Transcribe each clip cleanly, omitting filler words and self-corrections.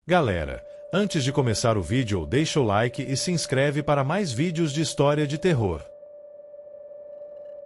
Galera, antes de começar o vídeo, deixa o like e se inscreve para mais vídeos de história de terror.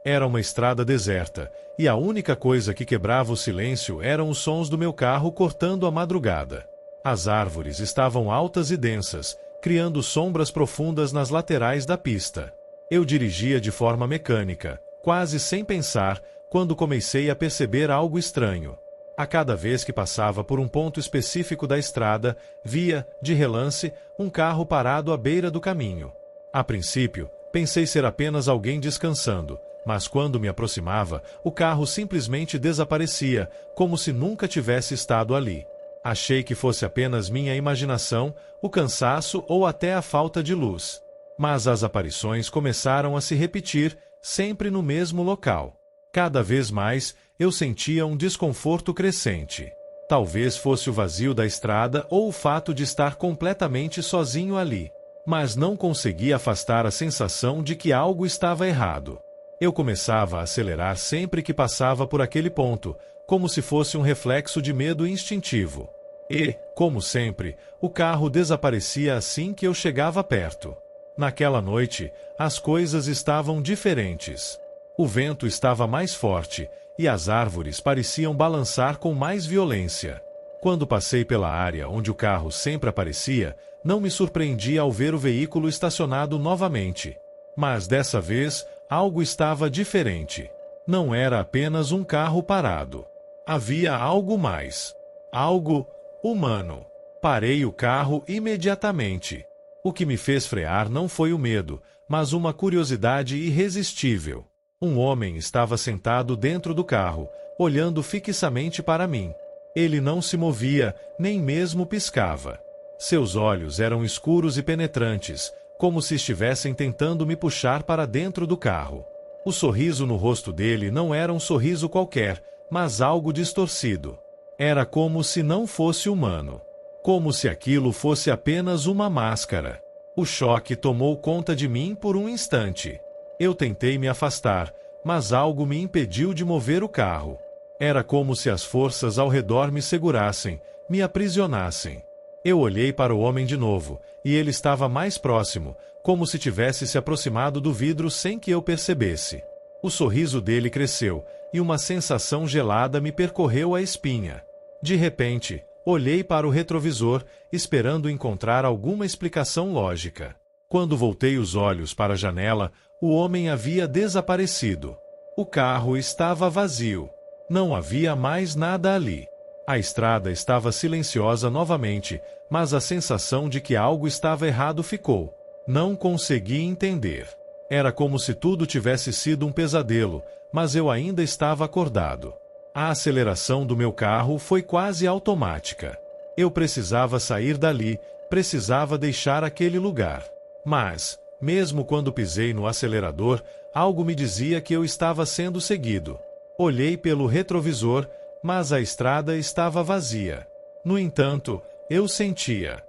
Era uma estrada deserta, e a única coisa que quebrava o silêncio eram os sons do meu carro cortando a madrugada. As árvores estavam altas e densas, criando sombras profundas nas laterais da pista. Eu dirigia de forma mecânica, quase sem pensar, quando comecei a perceber algo estranho. A cada vez que passava por um ponto específico da estrada, via, de relance, um carro parado à beira do caminho. A princípio, pensei ser apenas alguém descansando, mas quando me aproximava, o carro simplesmente desaparecia, como se nunca tivesse estado ali. Achei que fosse apenas minha imaginação, o cansaço ou até a falta de luz. Mas as aparições começaram a se repetir, sempre no mesmo local. Cada vez mais, eu sentia um desconforto crescente. Talvez fosse o vazio da estrada ou o fato de estar completamente sozinho ali. Mas não conseguia afastar a sensação de que algo estava errado. Eu começava a acelerar sempre que passava por aquele ponto, como se fosse um reflexo de medo instintivo. E, como sempre, o carro desaparecia assim que eu chegava perto. Naquela noite, as coisas estavam diferentes. O vento estava mais forte, e as árvores pareciam balançar com mais violência. Quando passei pela área onde o carro sempre aparecia, não me surpreendi ao ver o veículo estacionado novamente. Mas dessa vez, algo estava diferente. Não era apenas um carro parado. Havia algo mais. Algo humano. Parei o carro imediatamente. O que me fez frear não foi o medo, mas uma curiosidade irresistível. Um homem estava sentado dentro do carro, olhando fixamente para mim. Ele não se movia, nem mesmo piscava. Seus olhos eram escuros e penetrantes, como se estivessem tentando me puxar para dentro do carro. O sorriso no rosto dele não era um sorriso qualquer, mas algo distorcido. Era como se não fosse humano. Como se aquilo fosse apenas uma máscara. O choque tomou conta de mim por um instante. Eu tentei me afastar, mas algo me impediu de mover o carro. Era como se as forças ao redor me segurassem, me aprisionassem. Eu olhei para o homem de novo, e ele estava mais próximo, como se tivesse se aproximado do vidro sem que eu percebesse. O sorriso dele cresceu, e uma sensação gelada me percorreu a espinha. De repente, olhei para o retrovisor, esperando encontrar alguma explicação lógica. Quando voltei os olhos para a janela, o homem havia desaparecido. O carro estava vazio. Não havia mais nada ali. A estrada estava silenciosa novamente, mas a sensação de que algo estava errado ficou. Não consegui entender. Era como se tudo tivesse sido um pesadelo, mas eu ainda estava acordado. A aceleração do meu carro foi quase automática. Eu precisava sair dali, precisava deixar aquele lugar. Mas, mesmo quando pisei no acelerador, algo me dizia que eu estava sendo seguido. Olhei pelo retrovisor, mas a estrada estava vazia. No entanto, eu sentia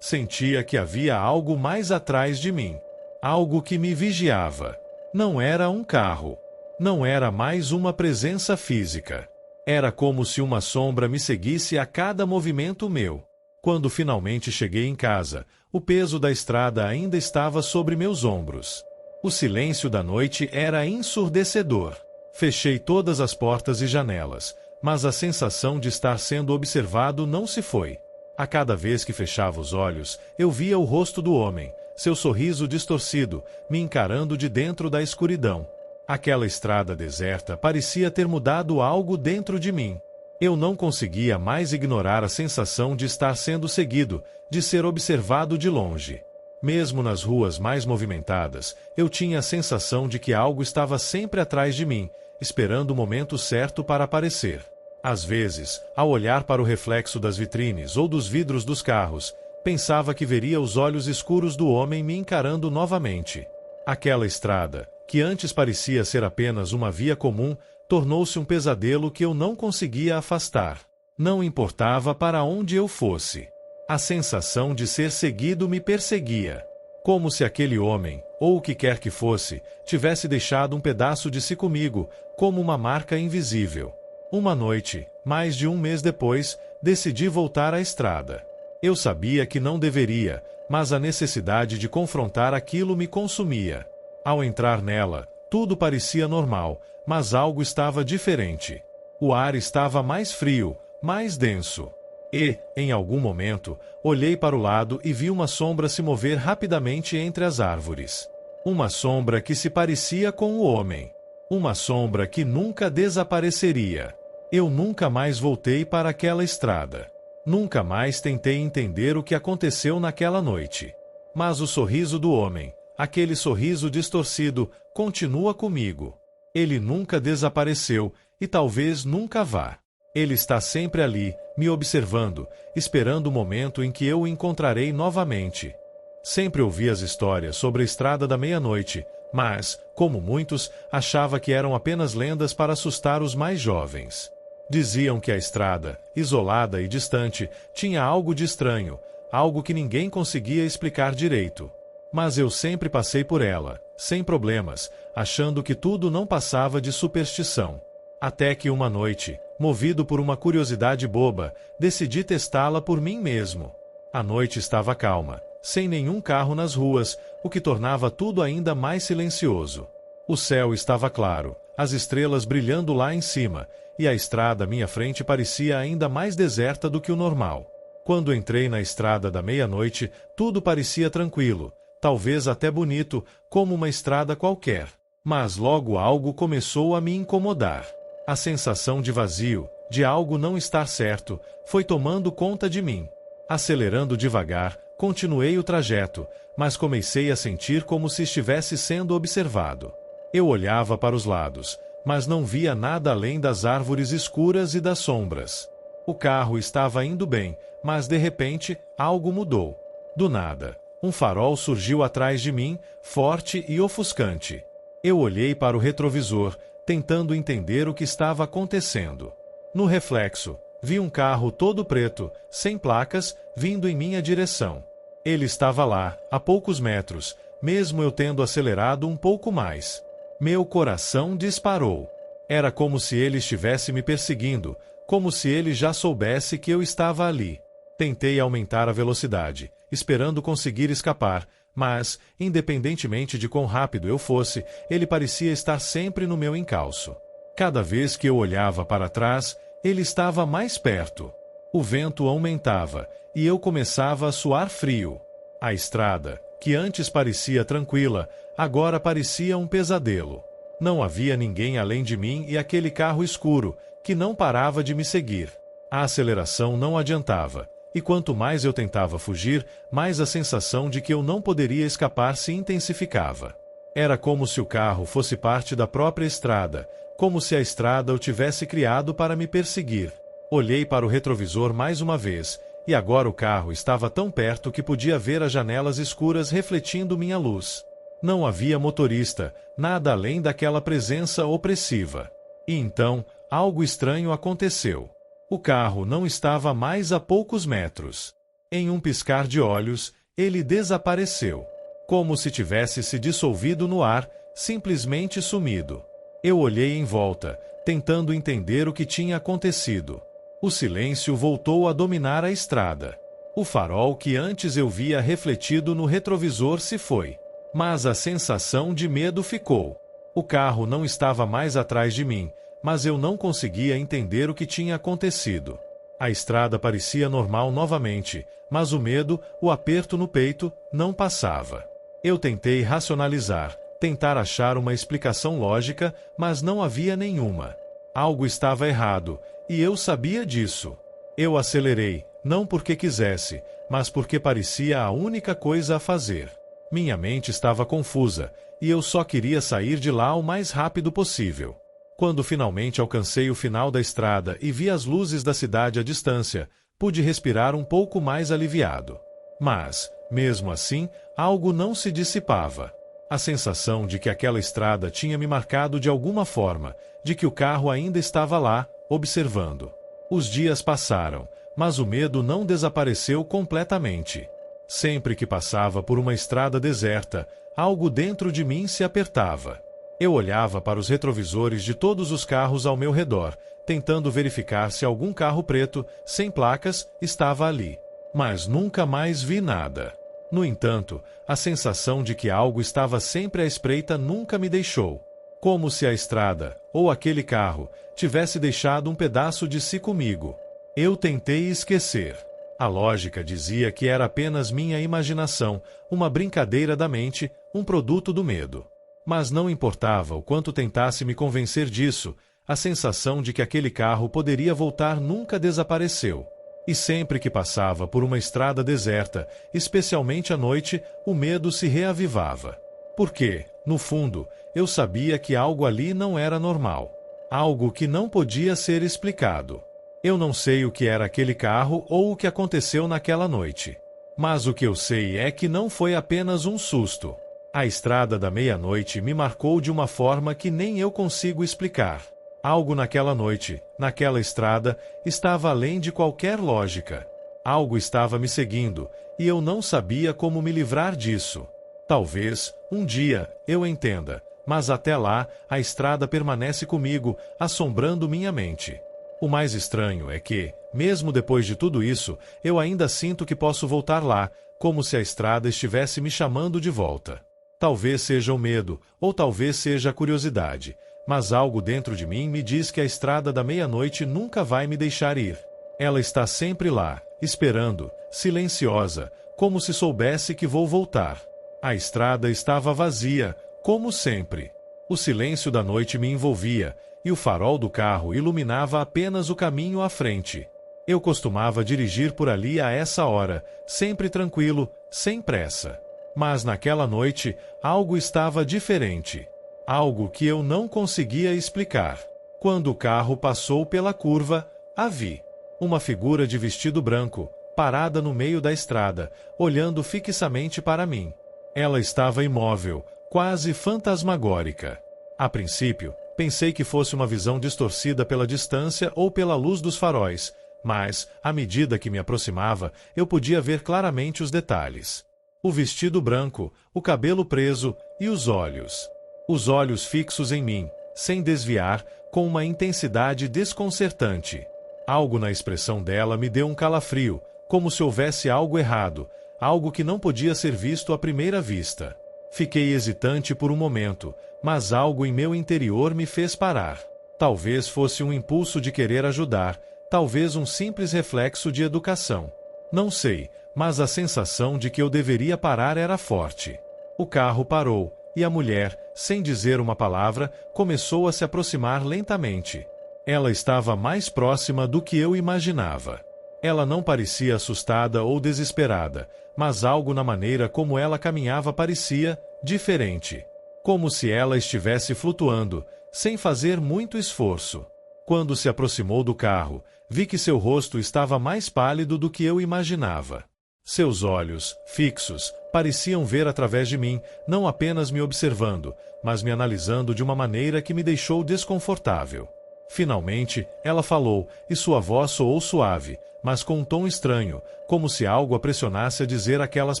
que havia algo mais atrás de mim. Algo que me vigiava. Não era um carro. Não era mais uma presença física. Era como se uma sombra me seguisse a cada movimento meu. Quando finalmente cheguei em casa, o peso da estrada ainda estava sobre meus ombros. O silêncio da noite era ensurdecedor. Fechei todas as portas e janelas, mas a sensação de estar sendo observado não se foi. A cada vez que fechava os olhos, eu via o rosto do homem, seu sorriso distorcido, me encarando de dentro da escuridão. Aquela estrada deserta parecia ter mudado algo dentro de mim. Eu não conseguia mais ignorar a sensação de estar sendo seguido, de ser observado de longe. Mesmo nas ruas mais movimentadas, eu tinha a sensação de que algo estava sempre atrás de mim, esperando o momento certo para aparecer. Às vezes, ao olhar para o reflexo das vitrines ou dos vidros dos carros, pensava que veria os olhos escuros do homem me encarando novamente. Aquela estrada, que antes parecia ser apenas uma via comum, tornou-se um pesadelo que eu não conseguia afastar. Não importava para onde eu fosse. A sensação de ser seguido me perseguia. Como se aquele homem, ou o que quer que fosse, tivesse deixado um pedaço de si comigo, como uma marca invisível. Uma noite, mais de um mês depois, decidi voltar à estrada. Eu sabia que não deveria, mas a necessidade de confrontar aquilo me consumia. Ao entrar nela, tudo parecia normal, mas algo estava diferente. O ar estava mais frio, mais denso. E, em algum momento, olhei para o lado e vi uma sombra se mover rapidamente entre as árvores. Uma sombra que se parecia com o homem. Uma sombra que nunca desapareceria. Eu nunca mais voltei para aquela estrada. Nunca mais tentei entender o que aconteceu naquela noite. Mas o sorriso do homem, aquele sorriso distorcido, continua comigo. Ele nunca desapareceu e talvez nunca vá. Ele está sempre ali, me observando, esperando o momento em que eu o encontrarei novamente. Sempre ouvi as histórias sobre a Estrada da Meia-Noite, mas, como muitos, achava que eram apenas lendas para assustar os mais jovens. Diziam que a estrada, isolada e distante, tinha algo de estranho, algo que ninguém conseguia explicar direito. Mas eu sempre passei por ela, sem problemas, achando que tudo não passava de superstição. Até que uma noite, movido por uma curiosidade boba, decidi testá-la por mim mesmo. A noite estava calma, sem nenhum carro nas ruas, o que tornava tudo ainda mais silencioso. O céu estava claro, as estrelas brilhando lá em cima, e a estrada à minha frente parecia ainda mais deserta do que o normal. Quando entrei na Estrada da Meia-Noite, tudo parecia tranquilo, talvez até bonito, como uma estrada qualquer. Mas logo algo começou a me incomodar. A sensação de vazio, de algo não estar certo, foi tomando conta de mim. Acelerando devagar, continuei o trajeto, mas comecei a sentir como se estivesse sendo observado. Eu olhava para os lados, mas não via nada além das árvores escuras e das sombras. O carro estava indo bem, mas de repente, algo mudou. Do nada, um farol surgiu atrás de mim, forte e ofuscante. Eu olhei para o retrovisor, tentando entender o que estava acontecendo. No reflexo, vi um carro todo preto, sem placas, vindo em minha direção. Ele estava lá, a poucos metros, mesmo eu tendo acelerado um pouco mais. Meu coração disparou. Era como se ele estivesse me perseguindo, como se ele já soubesse que eu estava ali. Tentei aumentar a velocidade, esperando conseguir escapar, mas, independentemente de quão rápido eu fosse, ele parecia estar sempre no meu encalço. Cada vez que eu olhava para trás, ele estava mais perto. O vento aumentava, e eu começava a suar frio. A estrada, que antes parecia tranquila, agora parecia um pesadelo. Não havia ninguém além de mim e aquele carro escuro, que não parava de me seguir. A aceleração não adiantava, e quanto mais eu tentava fugir, mais a sensação de que eu não poderia escapar se intensificava. Era como se o carro fosse parte da própria estrada, como se a estrada o tivesse criado para me perseguir. Olhei para o retrovisor mais uma vez, e agora o carro estava tão perto que podia ver as janelas escuras refletindo minha luz. Não havia motorista, nada além daquela presença opressiva. E então, algo estranho aconteceu. O carro não estava mais a poucos metros. Em um piscar de olhos, ele desapareceu. Como se tivesse se dissolvido no ar, simplesmente sumido. Eu olhei em volta, tentando entender o que tinha acontecido. O silêncio voltou a dominar a estrada. O farol que antes eu via refletido no retrovisor se foi. Mas a sensação de medo ficou. O carro não estava mais atrás de mim, mas eu não conseguia entender o que tinha acontecido. A estrada parecia normal novamente, mas o medo, o aperto no peito, não passava. Eu tentei racionalizar, tentar achar uma explicação lógica, mas não havia nenhuma. Algo estava errado, e eu sabia disso. Eu acelerei, não porque quisesse, mas porque parecia a única coisa a fazer. Minha mente estava confusa, e eu só queria sair de lá o mais rápido possível. Quando finalmente alcancei o final da estrada e vi as luzes da cidade à distância, pude respirar um pouco mais aliviado. Mas, mesmo assim, algo não se dissipava. A sensação de que aquela estrada tinha me marcado de alguma forma, de que o carro ainda estava lá, observando. Os dias passaram, mas o medo não desapareceu completamente. Sempre que passava por uma estrada deserta, algo dentro de mim se apertava. Eu olhava para os retrovisores de todos os carros ao meu redor, tentando verificar se algum carro preto, sem placas, estava ali. mas nunca mais vi nada. No entanto, a sensação de que algo estava sempre à espreita nunca me deixou. Como se a estrada, ou aquele carro, tivesse deixado um pedaço de si comigo. Eu tentei esquecer. A lógica dizia que era apenas minha imaginação, uma brincadeira da mente, um produto do medo. Mas não importava o quanto tentasse me convencer disso, a sensação de que aquele carro poderia voltar nunca desapareceu. E sempre que passava por uma estrada deserta, especialmente à noite, o medo se reavivava. Porque, no fundo, eu sabia que algo ali não era normal. Algo que não podia ser explicado. Eu não sei o que era aquele carro ou o que aconteceu naquela noite. Mas o que eu sei é que não foi apenas um susto. A estrada da meia-noite me marcou de uma forma que nem eu consigo explicar. Algo naquela noite, naquela estrada, estava além de qualquer lógica. Algo estava me seguindo, e eu não sabia como me livrar disso. Talvez, um dia, eu entenda, mas até lá, a estrada permanece comigo, assombrando minha mente. O mais estranho é que, mesmo depois de tudo isso, eu ainda sinto que posso voltar lá, como se a estrada estivesse me chamando de volta. Talvez seja o medo, ou talvez seja a curiosidade, mas algo dentro de mim me diz que a estrada da meia-noite nunca vai me deixar ir. Ela está sempre lá, esperando, silenciosa, como se soubesse que vou voltar. A estrada estava vazia, como sempre. O silêncio da noite me envolvia, e o farol do carro iluminava apenas o caminho à frente. Eu costumava dirigir por ali a essa hora, sempre tranquilo, sem pressa. Mas naquela noite, algo estava diferente. Algo que eu não conseguia explicar. Quando o carro passou pela curva, a vi. Uma figura de vestido branco, parada no meio da estrada, olhando fixamente para mim. Ela estava imóvel, quase fantasmagórica. A princípio, pensei que fosse uma visão distorcida pela distância ou pela luz dos faróis, mas, à medida que me aproximava, eu podia ver claramente os detalhes. O vestido branco, o cabelo preso e os olhos. Os olhos fixos em mim, sem desviar, com uma intensidade desconcertante. Algo na expressão dela me deu um calafrio, como se houvesse algo errado, algo que não podia ser visto à primeira vista. Fiquei hesitante por um momento, mas algo em meu interior me fez parar. Talvez fosse um impulso de querer ajudar, talvez um simples reflexo de educação. Não sei, mas a sensação de que eu deveria parar era forte. O carro parou, e a mulher, sem dizer uma palavra, começou a se aproximar lentamente. Ela estava mais próxima do que eu imaginava. Ela não parecia assustada ou desesperada, mas algo na maneira como ela caminhava parecia diferente. Como se ela estivesse flutuando, sem fazer muito esforço. Quando se aproximou do carro, vi que seu rosto estava mais pálido do que eu imaginava. Seus olhos, fixos, pareciam ver através de mim, não apenas me observando, mas me analisando de uma maneira que me deixou desconfortável. Finalmente, ela falou, e sua voz soou suave, mas com um tom estranho, como se algo a pressionasse a dizer aquelas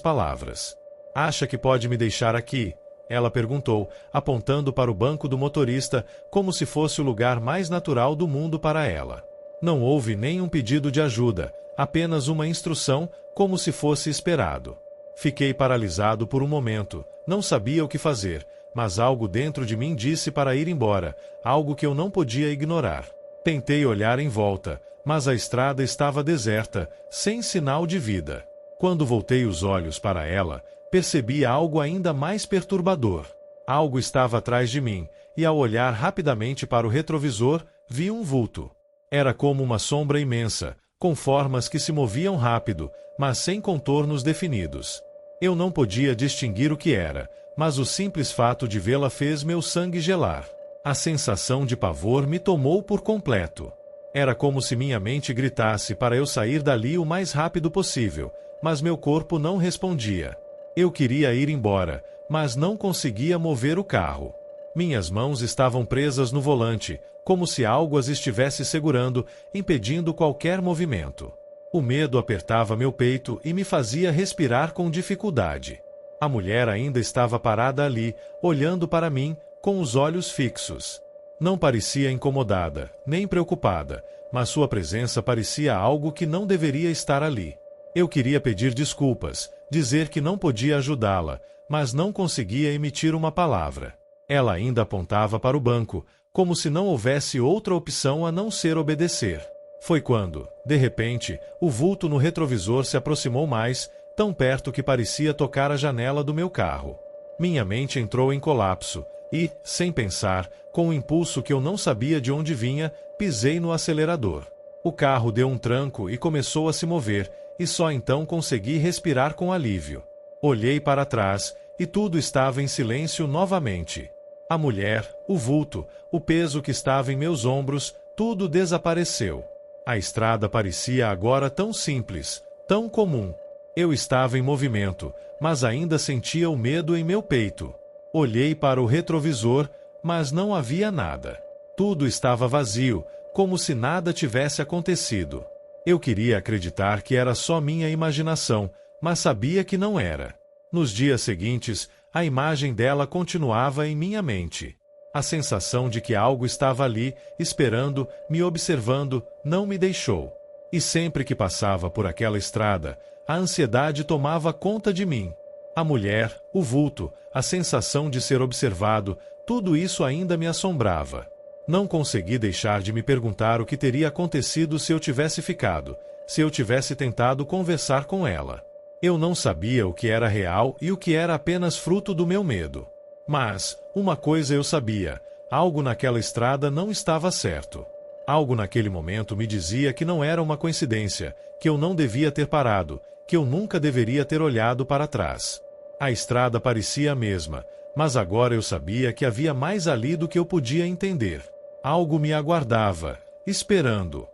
palavras. "Acha que pode me deixar aqui?" Ela perguntou, apontando para o banco do motorista, como se fosse o lugar mais natural do mundo para ela. Não houve nenhum pedido de ajuda, apenas uma instrução, como se fosse esperado. Fiquei paralisado por um momento, não sabia o que fazer, mas algo dentro de mim disse para ir embora, algo que eu não podia ignorar. Tentei olhar em volta, mas a estrada estava deserta, sem sinal de vida. Quando voltei os olhos para ela, percebi algo ainda mais perturbador. Algo estava atrás de mim, e ao olhar rapidamente para o retrovisor, vi um vulto. Era como uma sombra imensa, com formas que se moviam rápido, mas sem contornos definidos. Eu não podia distinguir o que era, mas o simples fato de vê-la fez meu sangue gelar. A sensação de pavor me tomou por completo. Era como se minha mente gritasse para eu sair dali o mais rápido possível, mas meu corpo não respondia. Eu queria ir embora, mas não conseguia mover o carro. Minhas mãos estavam presas no volante, como se algo as estivesse segurando, impedindo qualquer movimento. O medo apertava meu peito e me fazia respirar com dificuldade. A mulher ainda estava parada ali, olhando para mim, com os olhos fixos. Não parecia incomodada, nem preocupada, mas sua presença parecia algo que não deveria estar ali. Eu queria pedir desculpas, dizer que não podia ajudá-la, mas não conseguia emitir uma palavra. Ela ainda apontava para o banco, como se não houvesse outra opção a não ser obedecer. Foi quando, de repente, o vulto no retrovisor se aproximou mais, tão perto que parecia tocar a janela do meu carro. Minha mente entrou em colapso e, sem pensar, com um impulso que eu não sabia de onde vinha, pisei no acelerador. O carro deu um tranco e começou a se mover, e só então consegui respirar com alívio. Olhei para trás, e tudo estava em silêncio novamente. A mulher, o vulto, o peso que estava em meus ombros, tudo desapareceu. A estrada parecia agora tão simples, tão comum. Eu estava em movimento, mas ainda sentia o medo em meu peito. Olhei para o retrovisor, mas não havia nada. Tudo estava vazio, como se nada tivesse acontecido. Eu queria acreditar que era só minha imaginação, mas sabia que não era. Nos dias seguintes, a imagem dela continuava em minha mente. A sensação de que algo estava ali, esperando, me observando, não me deixou. E sempre que passava por aquela estrada, a ansiedade tomava conta de mim. A mulher, o vulto, a sensação de ser observado, tudo isso ainda me assombrava. Não consegui deixar de me perguntar o que teria acontecido se eu tivesse ficado, se eu tivesse tentado conversar com ela. Eu não sabia o que era real e o que era apenas fruto do meu medo. Mas, uma coisa eu sabia, algo naquela estrada não estava certo. Algo naquele momento me dizia que não era uma coincidência, que eu não devia ter parado, que eu nunca deveria ter olhado para trás. A estrada parecia a mesma, mas agora eu sabia que havia mais ali do que eu podia entender. Algo me aguardava, esperando.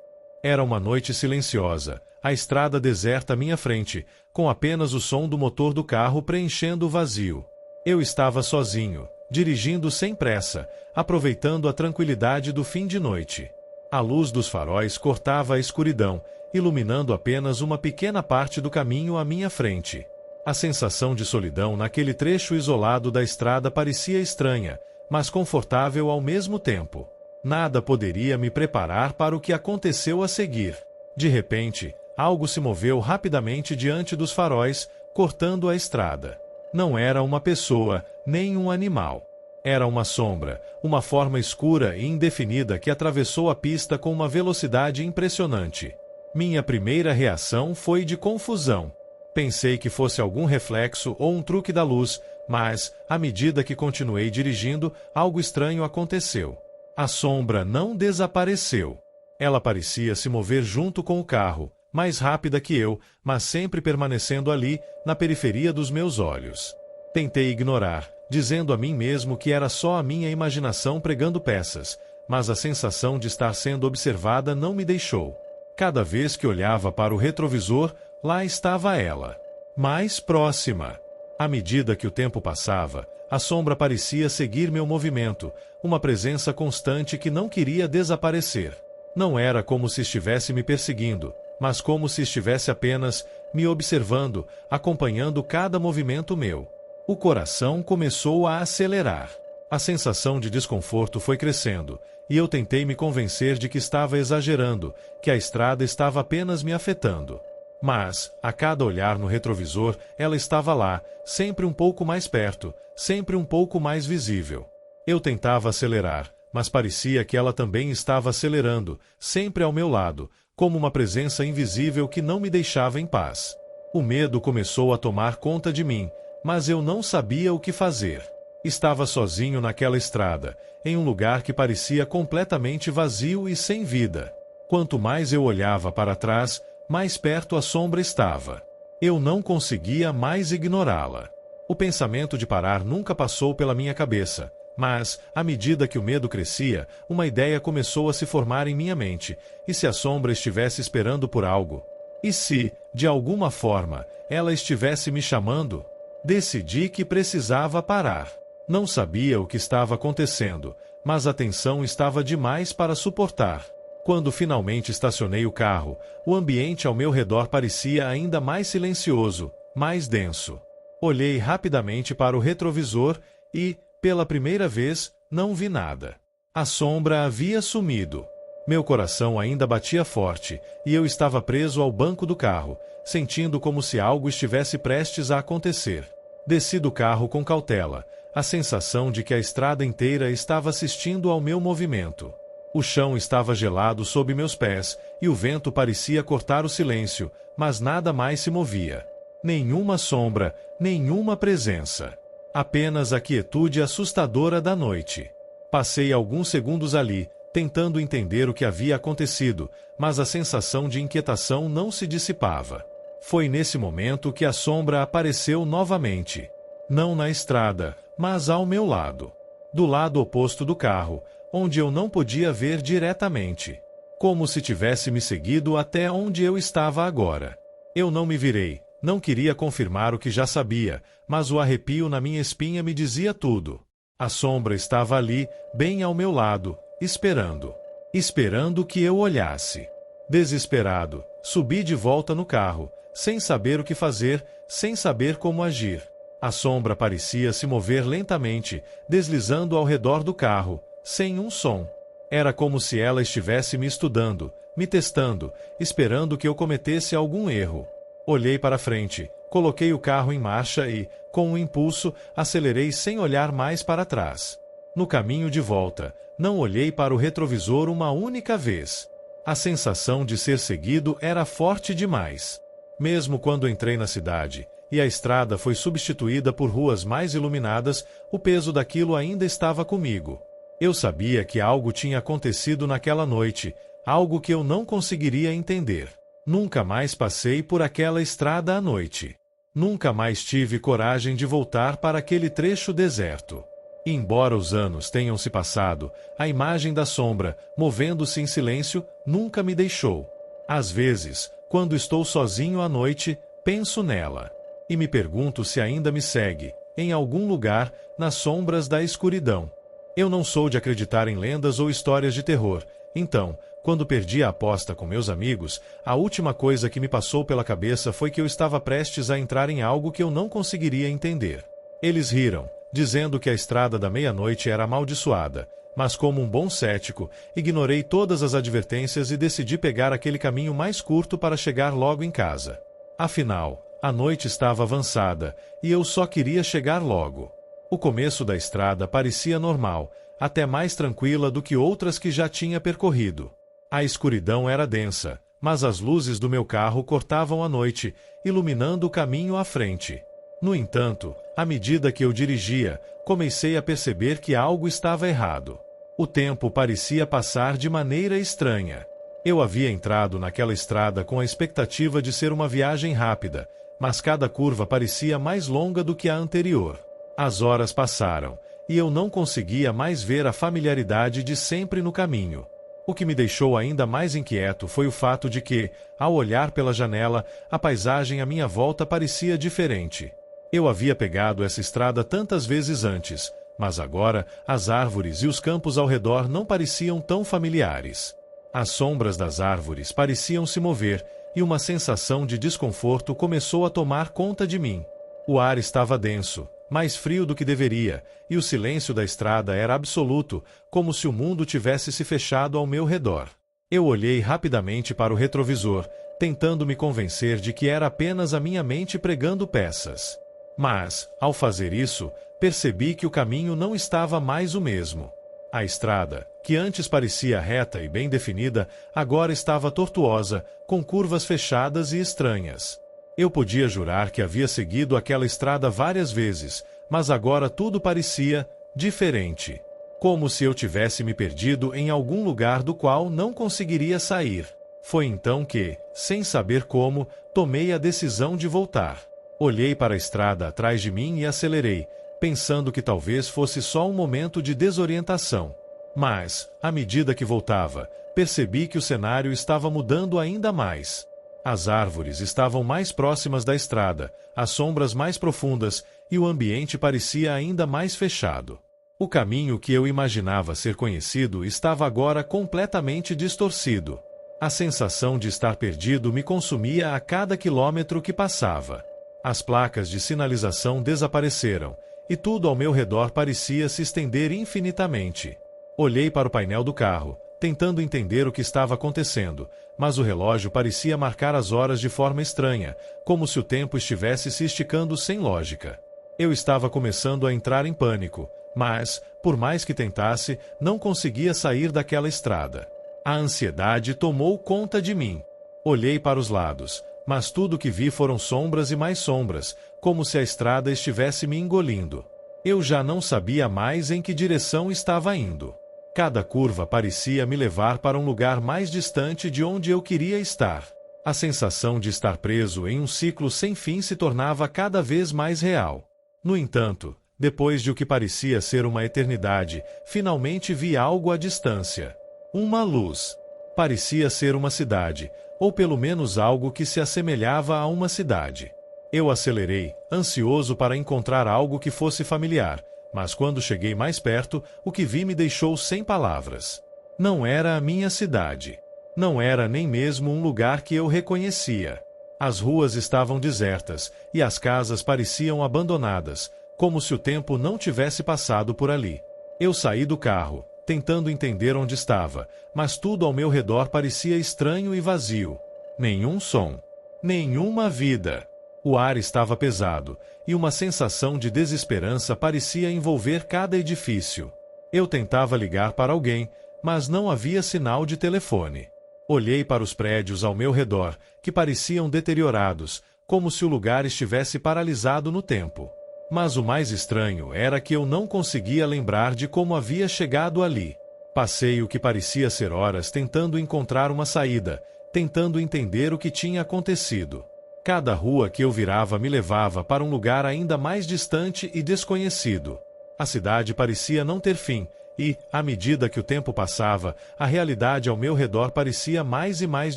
Era uma noite silenciosa, a estrada deserta à minha frente, com apenas o som do motor do carro preenchendo o vazio. Eu estava sozinho, dirigindo sem pressa, aproveitando a tranquilidade do fim de noite. A luz dos faróis cortava a escuridão, iluminando apenas uma pequena parte do caminho à minha frente. A sensação de solidão naquele trecho isolado da estrada parecia estranha, mas confortável ao mesmo tempo. Nada poderia me preparar para o que aconteceu a seguir. De repente, algo se moveu rapidamente diante dos faróis, cortando a estrada. Não era uma pessoa, nem um animal. Era uma sombra, uma forma escura e indefinida que atravessou a pista com uma velocidade impressionante. Minha primeira reação foi de confusão. Pensei que fosse algum reflexo ou um truque da luz, mas, à medida que continuei dirigindo, algo estranho aconteceu. A sombra não desapareceu. Ela parecia se mover junto com o carro, mais rápida que eu, mas sempre permanecendo ali, na periferia dos meus olhos. Tentei ignorar, dizendo a mim mesmo que era só a minha imaginação pregando peças, mas a sensação de estar sendo observada não me deixou. Cada vez que olhava para o retrovisor, lá estava ela, mais próxima. À medida que o tempo passava, a sombra parecia seguir meu movimento, uma presença constante que não queria desaparecer. Não era como se estivesse me perseguindo, mas como se estivesse apenas me observando, acompanhando cada movimento meu. O coração começou a acelerar. A sensação de desconforto foi crescendo, e eu tentei me convencer de que estava exagerando, que a estrada estava apenas me afetando. Mas, a cada olhar no retrovisor, ela estava lá, sempre um pouco mais perto, sempre um pouco mais visível. Eu tentava acelerar, mas parecia que ela também estava acelerando, sempre ao meu lado, como uma presença invisível que não me deixava em paz. O medo começou a tomar conta de mim, mas eu não sabia o que fazer. Estava sozinho naquela estrada, em um lugar que parecia completamente vazio e sem vida. Quanto mais eu olhava para trás, mais perto a sombra estava. Eu não conseguia mais ignorá-la. O pensamento de parar nunca passou pela minha cabeça, mas, à medida que o medo crescia, uma ideia começou a se formar em minha mente. E se a sombra estivesse esperando por algo? E se, de alguma forma, ela estivesse me chamando? Decidi que precisava parar. Não sabia o que estava acontecendo, mas a tensão estava demais para suportar. Quando finalmente estacionei o carro, o ambiente ao meu redor parecia ainda mais silencioso, mais denso. Olhei rapidamente para o retrovisor e, pela primeira vez, não vi nada. A sombra havia sumido. Meu coração ainda batia forte, e eu estava preso ao banco do carro, sentindo como se algo estivesse prestes a acontecer. Desci do carro com cautela, a sensação de que a estrada inteira estava assistindo ao meu movimento. O chão estava gelado sob meus pés, e o vento parecia cortar o silêncio, mas nada mais se movia. Nenhuma sombra, nenhuma presença. Apenas a quietude assustadora da noite. Passei alguns segundos ali, tentando entender o que havia acontecido, mas a sensação de inquietação não se dissipava. Foi nesse momento que a sombra apareceu novamente. Não na estrada, mas ao meu lado. Do lado oposto do carro, onde eu não podia ver diretamente. Como se tivesse me seguido até onde eu estava agora. Eu não me virei, não queria confirmar o que já sabia, mas o arrepio na minha espinha me dizia tudo. A sombra estava ali, bem ao meu lado, esperando. Esperando que eu olhasse. Desesperado, subi de volta no carro, sem saber o que fazer, sem saber como agir. A sombra parecia se mover lentamente, deslizando ao redor do carro, sem um som. Era como se ela estivesse me estudando, me testando, esperando que eu cometesse algum erro. Olhei para frente, coloquei o carro em marcha e, com um impulso, acelerei sem olhar mais para trás. No caminho de volta, não olhei para o retrovisor uma única vez. A sensação de ser seguido era forte demais. Mesmo quando entrei na cidade, e a estrada foi substituída por ruas mais iluminadas, o peso daquilo ainda estava comigo. Eu sabia que algo tinha acontecido naquela noite, algo que eu não conseguiria entender. Nunca mais passei por aquela estrada à noite. Nunca mais tive coragem de voltar para aquele trecho deserto. Embora os anos tenham se passado, a imagem da sombra, movendo-se em silêncio, nunca me deixou. Às vezes, quando estou sozinho à noite, penso nela. E me pergunto se ainda me segue, em algum lugar, nas sombras da escuridão. Eu não sou de acreditar em lendas ou histórias de terror, então, quando perdi a aposta com meus amigos, a última coisa que me passou pela cabeça foi que eu estava prestes a entrar em algo que eu não conseguiria entender. Eles riram, dizendo que a estrada da meia-noite era amaldiçoada, mas como um bom cético, ignorei todas as advertências e decidi pegar aquele caminho mais curto para chegar logo em casa. Afinal, a noite estava avançada, e eu só queria chegar logo. O começo da estrada parecia normal, até mais tranquila do que outras que já tinha percorrido. A escuridão era densa, mas as luzes do meu carro cortavam a noite, iluminando o caminho à frente. No entanto, à medida que eu dirigia, comecei a perceber que algo estava errado. O tempo parecia passar de maneira estranha. Eu havia entrado naquela estrada com a expectativa de ser uma viagem rápida, mas cada curva parecia mais longa do que a anterior. As horas passaram, e eu não conseguia mais ver a familiaridade de sempre no caminho. O que me deixou ainda mais inquieto foi o fato de que, ao olhar pela janela, a paisagem à minha volta parecia diferente. Eu havia pegado essa estrada tantas vezes antes, mas agora as árvores e os campos ao redor não pareciam tão familiares. As sombras das árvores pareciam se mover, e uma sensação de desconforto começou a tomar conta de mim. O ar estava denso, mais frio do que deveria, e o silêncio da estrada era absoluto, como se o mundo tivesse se fechado ao meu redor. Eu olhei rapidamente para o retrovisor, tentando me convencer de que era apenas a minha mente pregando peças. Mas, ao fazer isso, percebi que o caminho não estava mais o mesmo. A estrada, que antes parecia reta e bem definida, agora estava tortuosa, com curvas fechadas e estranhas. Eu podia jurar que havia seguido aquela estrada várias vezes, mas agora tudo parecia diferente. Como se eu tivesse me perdido em algum lugar do qual não conseguiria sair. Foi então que, sem saber como, tomei a decisão de voltar. Olhei para a estrada atrás de mim e acelerei, pensando que talvez fosse só um momento de desorientação. Mas, à medida que voltava, percebi que o cenário estava mudando ainda mais. As árvores estavam mais próximas da estrada, as sombras mais profundas, e o ambiente parecia ainda mais fechado. O caminho que eu imaginava ser conhecido estava agora completamente distorcido. A sensação de estar perdido me consumia a cada quilômetro que passava. As placas de sinalização desapareceram, e tudo ao meu redor parecia se estender infinitamente. Olhei para o painel do carro, tentando entender o que estava acontecendo, mas o relógio parecia marcar as horas de forma estranha, como se o tempo estivesse se esticando sem lógica. Eu estava começando a entrar em pânico, mas, por mais que tentasse, não conseguia sair daquela estrada. A ansiedade tomou conta de mim. Olhei para os lados, mas tudo que vi foram sombras e mais sombras, como se a estrada estivesse me engolindo. Eu já não sabia mais em que direção estava indo. Cada curva parecia me levar para um lugar mais distante de onde eu queria estar. A sensação de estar preso em um ciclo sem fim se tornava cada vez mais real. No entanto, depois de o que parecia ser uma eternidade, finalmente vi algo à distância. Uma luz. Parecia ser uma cidade, ou pelo menos algo que se assemelhava a uma cidade. Eu acelerei, ansioso para encontrar algo que fosse familiar, mas quando cheguei mais perto, o que vi me deixou sem palavras. Não era a minha cidade. Não era nem mesmo um lugar que eu reconhecia. As ruas estavam desertas, e as casas pareciam abandonadas, como se o tempo não tivesse passado por ali. Eu saí do carro, tentando entender onde estava, mas tudo ao meu redor parecia estranho e vazio. Nenhum som. Nenhuma vida. O ar estava pesado, e uma sensação de desesperança parecia envolver cada edifício. Eu tentava ligar para alguém, mas não havia sinal de telefone. Olhei para os prédios ao meu redor, que pareciam deteriorados, como se o lugar estivesse paralisado no tempo. Mas o mais estranho era que eu não conseguia lembrar de como havia chegado ali. Passei o que parecia ser horas tentando encontrar uma saída, tentando entender o que tinha acontecido. Cada rua que eu virava me levava para um lugar ainda mais distante e desconhecido. A cidade parecia não ter fim, e, à medida que o tempo passava, a realidade ao meu redor parecia mais e mais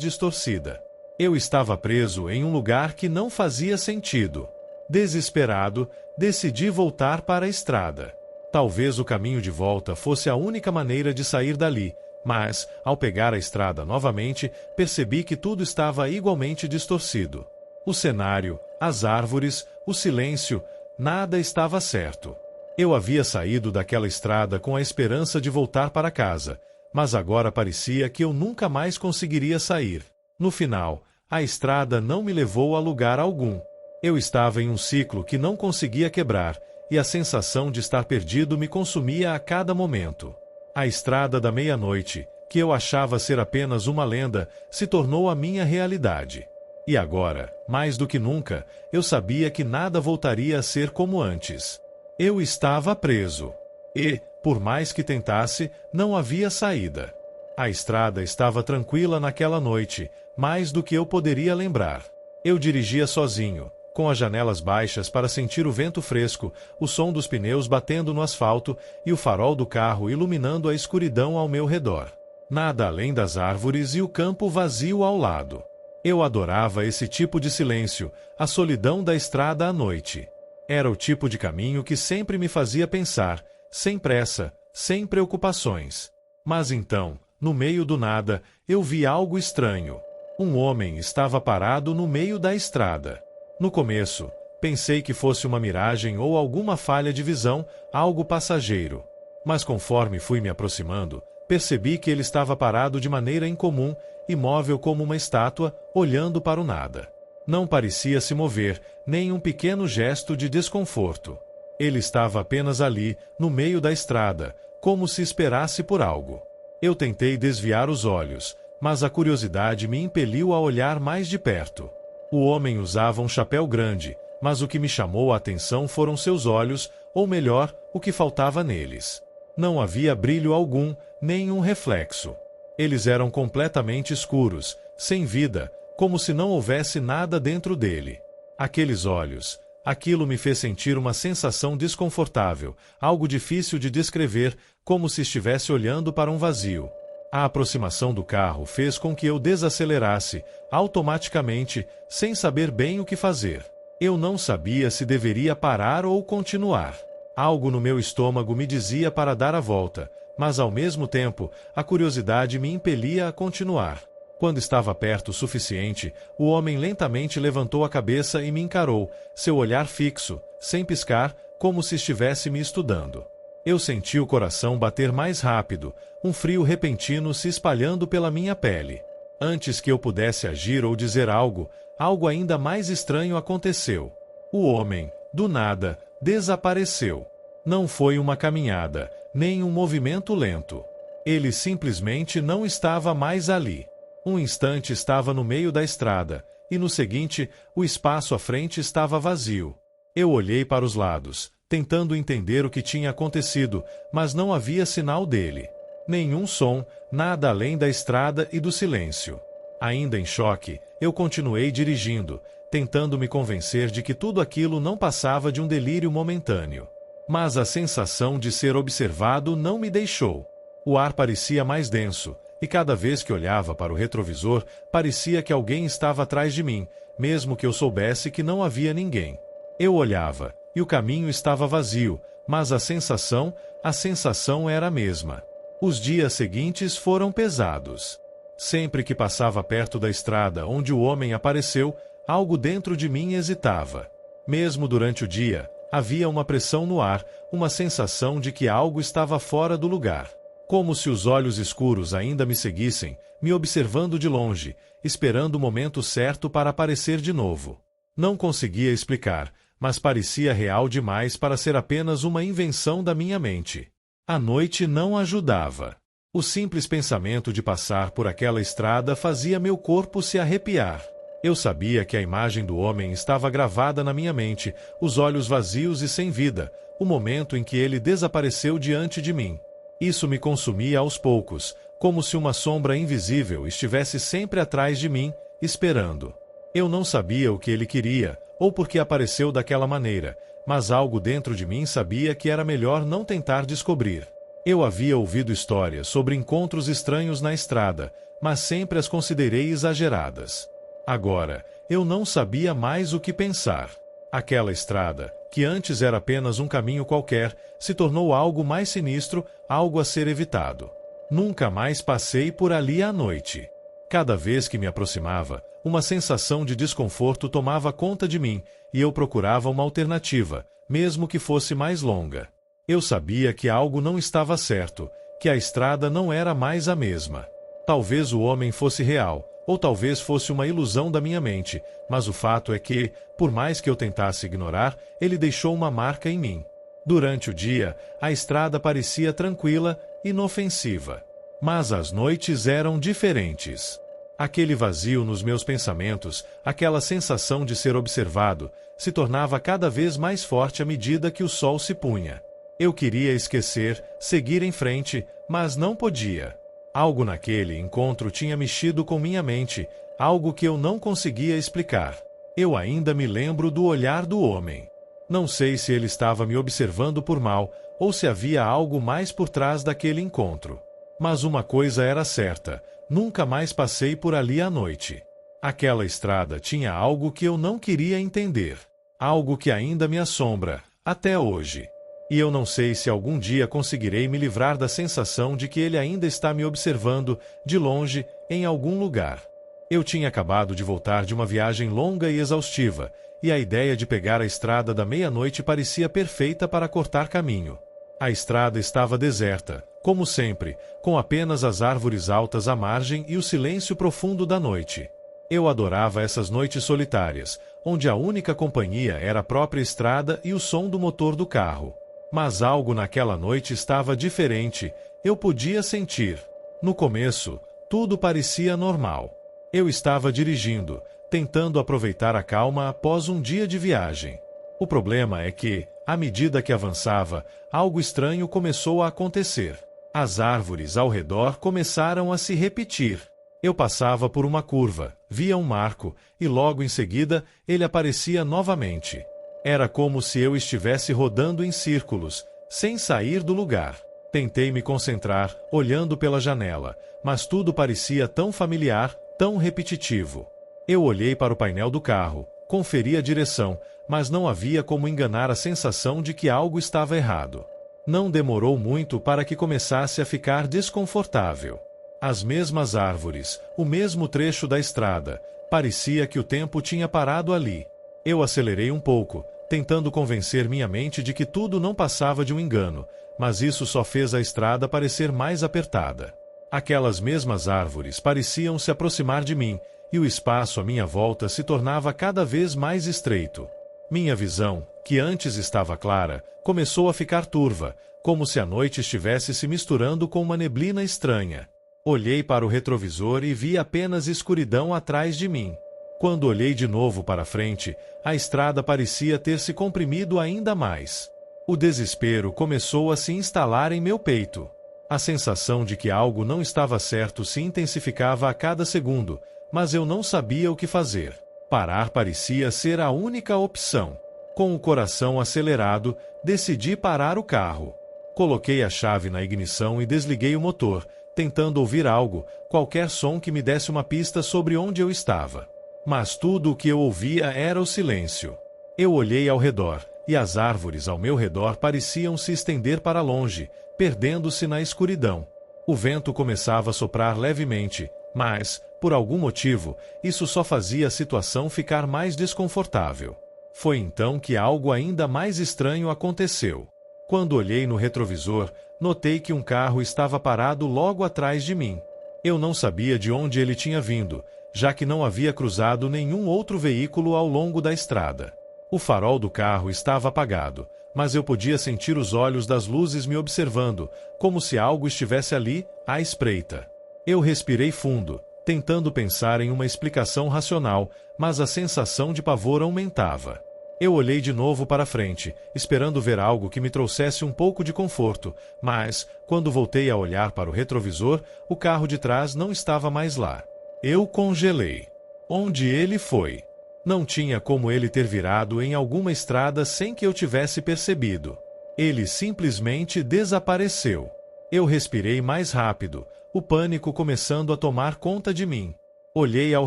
distorcida. Eu estava preso em um lugar que não fazia sentido. Desesperado, decidi voltar para a estrada. Talvez o caminho de volta fosse a única maneira de sair dali, mas, ao pegar a estrada novamente, percebi que tudo estava igualmente distorcido. O cenário, as árvores, o silêncio, nada estava certo. Eu havia saído daquela estrada com a esperança de voltar para casa, mas agora parecia que eu nunca mais conseguiria sair. No final, a estrada não me levou a lugar algum. Eu estava em um ciclo que não conseguia quebrar, e a sensação de estar perdido me consumia a cada momento. A estrada da meia-noite, que eu achava ser apenas uma lenda, se tornou a minha realidade. E agora, mais do que nunca, eu sabia que nada voltaria a ser como antes. Eu estava preso. E, por mais que tentasse, não havia saída. A estrada estava tranquila naquela noite, mais do que eu poderia lembrar. Eu dirigia sozinho, com as janelas baixas para sentir o vento fresco, o som dos pneus batendo no asfalto e o farol do carro iluminando a escuridão ao meu redor. Nada além das árvores e o campo vazio ao lado. Eu adorava esse tipo de silêncio, a solidão da estrada à noite. Era o tipo de caminho que sempre me fazia pensar, sem pressa, sem preocupações. Mas então, no meio do nada, eu vi algo estranho. Um homem estava parado no meio da estrada. No começo, pensei que fosse uma miragem ou alguma falha de visão, algo passageiro. Mas conforme fui me aproximando, percebi que ele estava parado de maneira incomum, imóvel como uma estátua, olhando para o nada. Não parecia se mover, nem um pequeno gesto de desconforto. Ele estava apenas ali, no meio da estrada, como se esperasse por algo. Eu tentei desviar os olhos, mas a curiosidade me impeliu a olhar mais de perto. O homem usava um chapéu grande, mas o que me chamou a atenção foram seus olhos, ou melhor, o que faltava neles. Não havia brilho algum, nem um reflexo. Eles eram completamente escuros, sem vida, como se não houvesse nada dentro dele. Aqueles olhos, aquilo me fez sentir uma sensação desconfortável, algo difícil de descrever, como se estivesse olhando para um vazio. A aproximação do carro fez com que eu desacelerasse, automaticamente, sem saber bem o que fazer. Eu não sabia se deveria parar ou continuar. Algo no meu estômago me dizia para dar a volta, mas ao mesmo tempo, a curiosidade me impelia a continuar. Quando estava perto o suficiente, o homem lentamente levantou a cabeça e me encarou, seu olhar fixo, sem piscar, como se estivesse me estudando. Eu senti o coração bater mais rápido, um frio repentino se espalhando pela minha pele. Antes que eu pudesse agir ou dizer algo, algo ainda mais estranho aconteceu. O homem, do nada, desapareceu. Não foi uma caminhada, nem um movimento lento. Ele simplesmente não estava mais ali. Um instante estava no meio da estrada, e no seguinte, o espaço à frente estava vazio. Eu olhei para os lados, tentando entender o que tinha acontecido, mas não havia sinal dele. Nenhum som, nada além da estrada e do silêncio. Ainda em choque, eu continuei dirigindo, tentando me convencer de que tudo aquilo não passava de um delírio momentâneo. Mas a sensação de ser observado não me deixou. O ar parecia mais denso, e cada vez que olhava para o retrovisor, parecia que alguém estava atrás de mim, mesmo que eu soubesse que não havia ninguém. Eu olhava, e o caminho estava vazio, mas a sensação era a mesma. Os dias seguintes foram pesados. Sempre que passava perto da estrada onde o homem apareceu, algo dentro de mim hesitava. Mesmo durante o dia, havia uma pressão no ar, uma sensação de que algo estava fora do lugar. Como se os olhos escuros ainda me seguissem, me observando de longe, esperando o momento certo para aparecer de novo. Não conseguia explicar, mas parecia real demais para ser apenas uma invenção da minha mente. A noite não ajudava. O simples pensamento de passar por aquela estrada fazia meu corpo se arrepiar. Eu sabia que a imagem do homem estava gravada na minha mente, os olhos vazios e sem vida, o momento em que ele desapareceu diante de mim. Isso me consumia aos poucos, como se uma sombra invisível estivesse sempre atrás de mim, esperando. Eu não sabia o que ele queria, ou por que apareceu daquela maneira, mas algo dentro de mim sabia que era melhor não tentar descobrir. Eu havia ouvido histórias sobre encontros estranhos na estrada, mas sempre as considerei exageradas. Agora, eu não sabia mais o que pensar. Aquela estrada, que antes era apenas um caminho qualquer, se tornou algo mais sinistro, algo a ser evitado. Nunca mais passei por ali à noite. Cada vez que me aproximava, uma sensação de desconforto tomava conta de mim, e eu procurava uma alternativa, mesmo que fosse mais longa. Eu sabia que algo não estava certo, que a estrada não era mais a mesma. Talvez o homem fosse real, ou talvez fosse uma ilusão da minha mente, mas o fato é que, por mais que eu tentasse ignorar, ele deixou uma marca em mim. Durante o dia, a estrada parecia tranquila, inofensiva. Mas as noites eram diferentes. Aquele vazio nos meus pensamentos, aquela sensação de ser observado, se tornava cada vez mais forte à medida que o sol se punha. Eu queria esquecer, seguir em frente, mas não podia. Algo naquele encontro tinha mexido com minha mente, algo que eu não conseguia explicar. Eu ainda me lembro do olhar do homem. Não sei se ele estava me observando por mal, ou se havia algo mais por trás daquele encontro. Mas uma coisa era certa, nunca mais passei por ali à noite. Aquela estrada tinha algo que eu não queria entender. Algo que ainda me assombra, até hoje. E eu não sei se algum dia conseguirei me livrar da sensação de que ele ainda está me observando, de longe, em algum lugar. Eu tinha acabado de voltar de uma viagem longa e exaustiva, e a ideia de pegar a estrada da meia-noite parecia perfeita para cortar caminho. A estrada estava deserta, como sempre, com apenas as árvores altas à margem e o silêncio profundo da noite. Eu adorava essas noites solitárias, onde a única companhia era a própria estrada e o som do motor do carro. Mas algo naquela noite estava diferente, eu podia sentir. No começo, tudo parecia normal. Eu estava dirigindo, tentando aproveitar a calma após um dia de viagem. O problema é que, à medida que avançava, algo estranho começou a acontecer. As árvores ao redor começaram a se repetir. Eu passava por uma curva, via um marco, e logo em seguida, ele aparecia novamente. Era como se eu estivesse rodando em círculos, sem sair do lugar. Tentei me concentrar, olhando pela janela, mas tudo parecia tão familiar, tão repetitivo. Eu olhei para o painel do carro, conferi a direção, mas não havia como enganar a sensação de que algo estava errado. Não demorou muito para que começasse a ficar desconfortável. As mesmas árvores, o mesmo trecho da estrada, parecia que o tempo tinha parado ali. Eu acelerei um pouco, tentando convencer minha mente de que tudo não passava de um engano, mas isso só fez a estrada parecer mais apertada. Aquelas mesmas árvores pareciam se aproximar de mim, e o espaço à minha volta se tornava cada vez mais estreito. Minha visão, que antes estava clara, começou a ficar turva, como se a noite estivesse se misturando com uma neblina estranha. Olhei para o retrovisor e vi apenas escuridão atrás de mim. Quando olhei de novo para frente, a estrada parecia ter se comprimido ainda mais. O desespero começou a se instalar em meu peito. A sensação de que algo não estava certo se intensificava a cada segundo, mas eu não sabia o que fazer. Parar parecia ser a única opção. Com o coração acelerado, decidi parar o carro. Coloquei a chave na ignição e desliguei o motor, tentando ouvir algo, qualquer som que me desse uma pista sobre onde eu estava. Mas tudo o que eu ouvia era o silêncio. Eu olhei ao redor, e as árvores ao meu redor pareciam se estender para longe, perdendo-se na escuridão. O vento começava a soprar levemente, mas, por algum motivo, isso só fazia a situação ficar mais desconfortável. Foi então que algo ainda mais estranho aconteceu. Quando olhei no retrovisor, notei que um carro estava parado logo atrás de mim. Eu não sabia de onde ele tinha vindo, já que não havia cruzado nenhum outro veículo ao longo da estrada. O farol do carro estava apagado, mas eu podia sentir os olhos das luzes me observando, como se algo estivesse ali, à espreita. Eu respirei fundo, tentando pensar em uma explicação racional, mas a sensação de pavor aumentava. Eu olhei de novo para frente, esperando ver algo que me trouxesse um pouco de conforto, mas, quando voltei a olhar para o retrovisor, o carro de trás não estava mais lá. Eu congelei. Onde ele foi? Não tinha como ele ter virado em alguma estrada sem que eu tivesse percebido. Ele simplesmente desapareceu. Eu respirei mais rápido, o pânico começando a tomar conta de mim. Olhei ao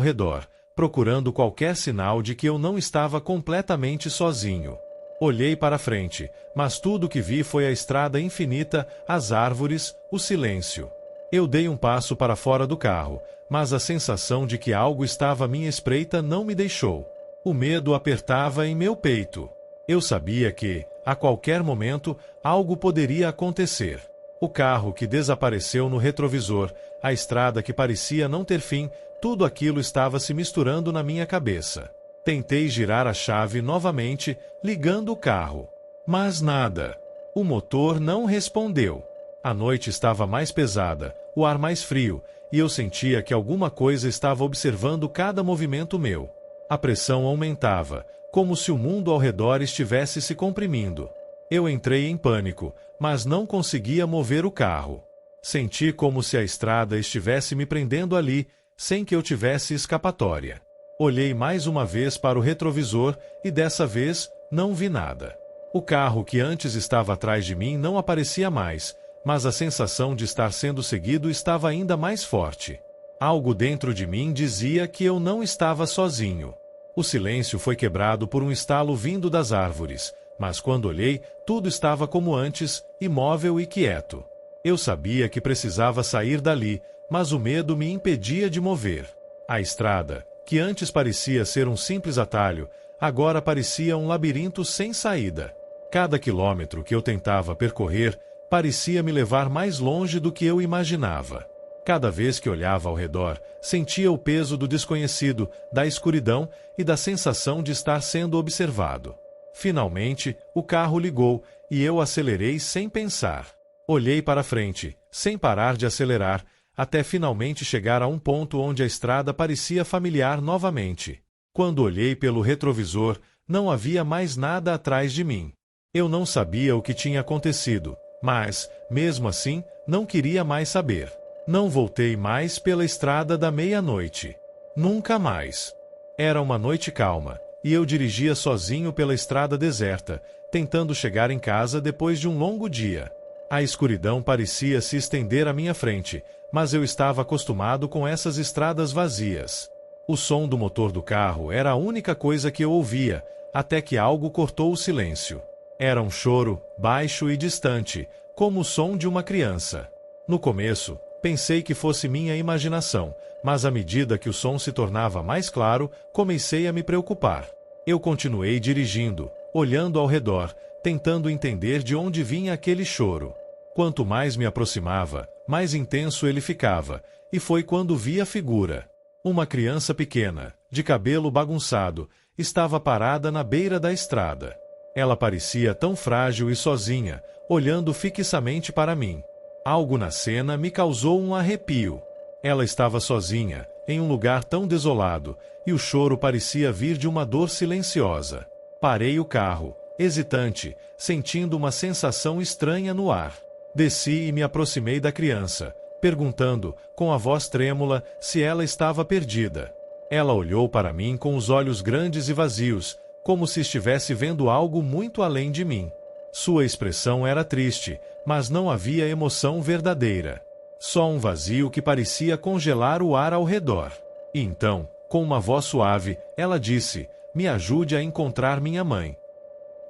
redor, procurando qualquer sinal de que eu não estava completamente sozinho. Olhei para frente, mas tudo o que vi foi a estrada infinita, as árvores, o silêncio. Eu dei um passo para fora do carro, mas a sensação de que algo estava à minha espreita não me deixou. O medo apertava em meu peito. Eu sabia que, a qualquer momento, algo poderia acontecer. O carro que desapareceu no retrovisor, a estrada que parecia não ter fim, tudo aquilo estava se misturando na minha cabeça. Tentei girar a chave novamente, ligando o carro. Mas nada. O motor não respondeu. A noite estava mais pesada, o ar mais frio, e eu sentia que alguma coisa estava observando cada movimento meu. A pressão aumentava, como se o mundo ao redor estivesse se comprimindo. Eu entrei em pânico, mas não conseguia mover o carro. Senti como se a estrada estivesse me prendendo ali, sem que eu tivesse escapatória. Olhei mais uma vez para o retrovisor e dessa vez não vi nada. O carro que antes estava atrás de mim não aparecia mais, mas a sensação de estar sendo seguido estava ainda mais forte. Algo dentro de mim dizia que eu não estava sozinho. O silêncio foi quebrado por um estalo vindo das árvores, mas quando olhei, tudo estava como antes, imóvel e quieto. Eu sabia que precisava sair dali, mas o medo me impedia de mover. A estrada, que antes parecia ser um simples atalho, agora parecia um labirinto sem saída. Cada quilômetro que eu tentava percorrer parecia me levar mais longe do que eu imaginava. Cada vez que olhava ao redor, sentia o peso do desconhecido, da escuridão e da sensação de estar sendo observado. Finalmente, o carro ligou e eu acelerei sem pensar. Olhei para frente, sem parar de acelerar, até finalmente chegar a um ponto onde a estrada parecia familiar novamente. Quando olhei pelo retrovisor, não havia mais nada atrás de mim. Eu não sabia o que tinha acontecido, mas, mesmo assim, não queria mais saber. Não voltei mais pela estrada da meia-noite. Nunca mais. Era uma noite calma, e eu dirigia sozinho pela estrada deserta, tentando chegar em casa depois de um longo dia. A escuridão parecia se estender à minha frente, mas eu estava acostumado com essas estradas vazias. O som do motor do carro era a única coisa que eu ouvia, até que algo cortou o silêncio. Era um choro, baixo e distante, como o som de uma criança. No começo, pensei que fosse minha imaginação, mas à medida que o som se tornava mais claro, comecei a me preocupar. Eu continuei dirigindo, olhando ao redor, tentando entender de onde vinha aquele choro. Quanto mais me aproximava, mais intenso ele ficava, e foi quando vi a figura. Uma criança pequena, de cabelo bagunçado, estava parada na beira da estrada. Ela parecia tão frágil e sozinha, olhando fixamente para mim. Algo na cena me causou um arrepio. Ela estava sozinha, em um lugar tão desolado, e o choro parecia vir de uma dor silenciosa. Parei o carro, hesitante, sentindo uma sensação estranha no ar. Desci e me aproximei da criança, perguntando, com a voz trêmula, se ela estava perdida. Ela olhou para mim com os olhos grandes e vazios, como se estivesse vendo algo muito além de mim. Sua expressão era triste, mas não havia emoção verdadeira. Só um vazio que parecia congelar o ar ao redor. E então, com uma voz suave, ela disse: "Me ajude a encontrar minha mãe."